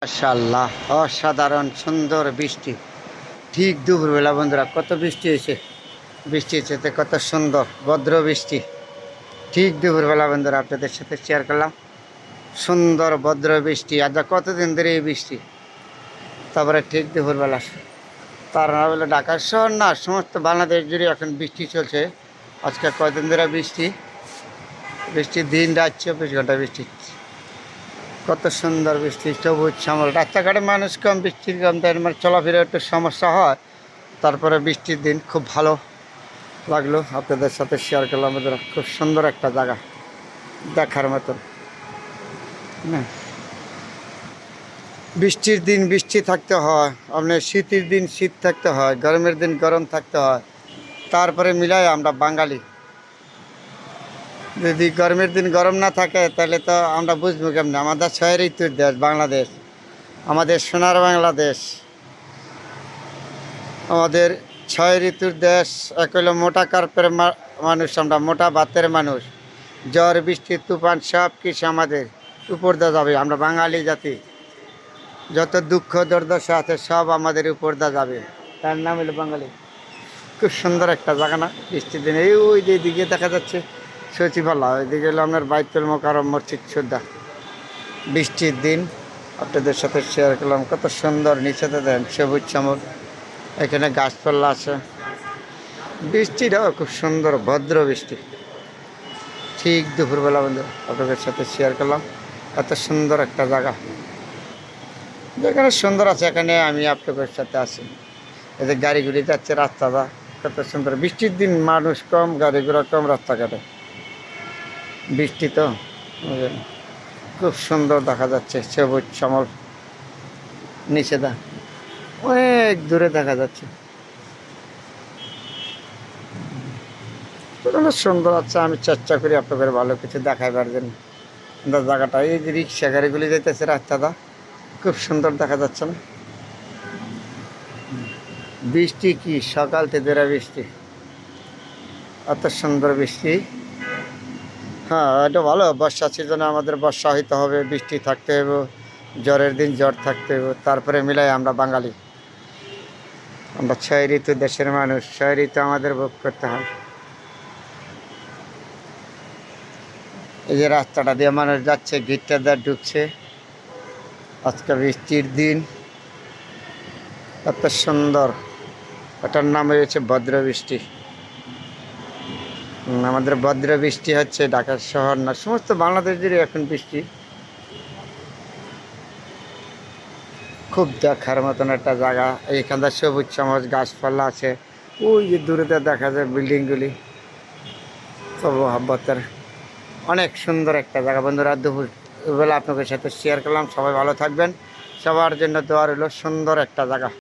মাশাআল্লাহ, অসাধারণ সুন্দর বৃষ্টি। ঠিক দুপুরবেলা বন্ধুরা, কত বৃষ্টি হয়েছে। বৃষ্টি হচ্ছে কত সুন্দর ভদ্র বৃষ্টি। ঠিক দুপুরবেলা বন্ধুরা আপনাদের সাথে শেয়ার করলাম সুন্দর ভদ্র বৃষ্টি। আজ কতদিন ধরে এই বৃষ্টি, তারপরে ঠিক দুপুরবেলা। তার না বলে ঢাকা শহর না, সমস্ত বাংলাদেশ জুড়ে এখন বৃষ্টি চলছে। আজকে কয়দিন ধরে বৃষ্টি, দিন রাত 24 ঘন্টা বৃষ্টি। কত সুন্দর বৃষ্টি, সবুজ শ্যামল। রাস্তাঘাটে মানুষ কম, বৃষ্টির কম, তাই মানে চলাফেরা একটু সমস্যা হয়। তারপরে বৃষ্টির দিন খুব ভালো লাগলো, আপনাদের সাথে শেয়ার করলাম। আমাদের খুব সুন্দর একটা জায়গা দেখার মতন। হ্যাঁ, বৃষ্টির দিন বৃষ্টি থাকতে হয়, আপনার শীতের দিন শীত থাকতে হয়, গরমের দিন গরম থাকতে হয়। তারপরে মিলাই আমরা বাঙালি। যদি গরমের দিন গরম না থাকে তাহলে তো আমরা বুঝবো কেমনি। আমাদের 6 ঋতুর দেশ বাংলাদেশ, আমাদের সোনার বাংলাদেশ, আমাদের 6 ঋতুর দেশ। এক হলো মোটা কার্পের মানুষ, আমরা মোটা ভাতের মানুষ। ঝড় বৃষ্টি তুফান সব কিছু আমাদের উপর দিয়ে যাবে। আমরা বাঙালি জাতি, যত দুঃখ দুর্দশা আছে সব আমাদের উপর দিয়ে যাবে। তার নাম হলো বাঙালি। খুব সুন্দর একটা জায়গা না বৃষ্টির দিনে। এই ওই দিকে দেখা যাচ্ছে সচিবালয়, ওইদিকে হলো আপনার বাইতুল মোকাররম মসজিদ সুদ্ধা। বৃষ্টির দিন আপনাদের সাথে শেয়ার করলাম। কত সুন্দর, নিচেতে দেন সবুজ শ্যামল, এখানে গাছপালা আছে। বৃষ্টিটাও খুব সুন্দর ভদ্র বৃষ্টি। ঠিক দুপুরবেলা বন্ধু আপনাদের সাথে শেয়ার করলাম। এত সুন্দর একটা জায়গা, যেখানে সুন্দর আছে এখানে আমি আপনাদের সাথে আছি। এদের গাড়িগুলি যাচ্ছে, রাস্তাটা কত সুন্দর। বৃষ্টির দিন মানুষ কম, গাড়ি ঘোড়া কম রাস্তাঘাটে। বৃষ্টি তো খুব সুন্দর দেখা যাচ্ছে, সবুজ শ্যামল। নিচে দা অনেক দূরে দেখা যাচ্ছে, সুন্দর আছে। আমি চেষ্টা করি আপনাদের ভালো কিছু দেখাইবার জন্য। জায়গাটা এই যে রিক্সা গাড়িগুলি যাইতেছে, রাস্তাটা খুব সুন্দর দেখা যাচ্ছে না। বৃষ্টি কি সকাল থেকে বৃষ্টি, এত সুন্দর বৃষ্টি। হ্যাঁ, এটা ভালো। বর্ষা সিজনে আমাদের বর্ষা হইতে হবে, বৃষ্টি থাকতে হবে, জ্বরের দিন জ্বর থাকতে হবে। তারপরে মিলাই আমরা বাঙালি, আমরা 6 ঋতু দেশের মানুষ। 6 ঋতু আমাদের ভোগ করতে হয়। এই যে রাস্তাটা দিয়ে মানুষ যাচ্ছে, গিটটা দিয়ে ঢুকছে। আজকে বৃষ্টির দিন, এত সুন্দর। এটার নাম রয়েছে ভদ্র বৃষ্টি। আমাদের ভদ্র বৃষ্টি হচ্ছে, ঢাকা শহর না, সমস্ত বাংলাদেশ জুড়ে এখন বৃষ্টি। খুব দেখার মতন একটা জায়গা। এইখানটা সবুজ সমাজ, গাছপালা আছে। ওই যে দূরেতে দেখা যায় বিল্ডিংগুলি, মহাব্বতের অনেক সুন্দর একটা জায়গা বন্ধুরা। দুপুরবেলা আপনাদের সাথে শেয়ার করলাম। সবাই ভালো থাকবেন, সবার জন্য দোয়া রইল। সুন্দর একটা জায়গা।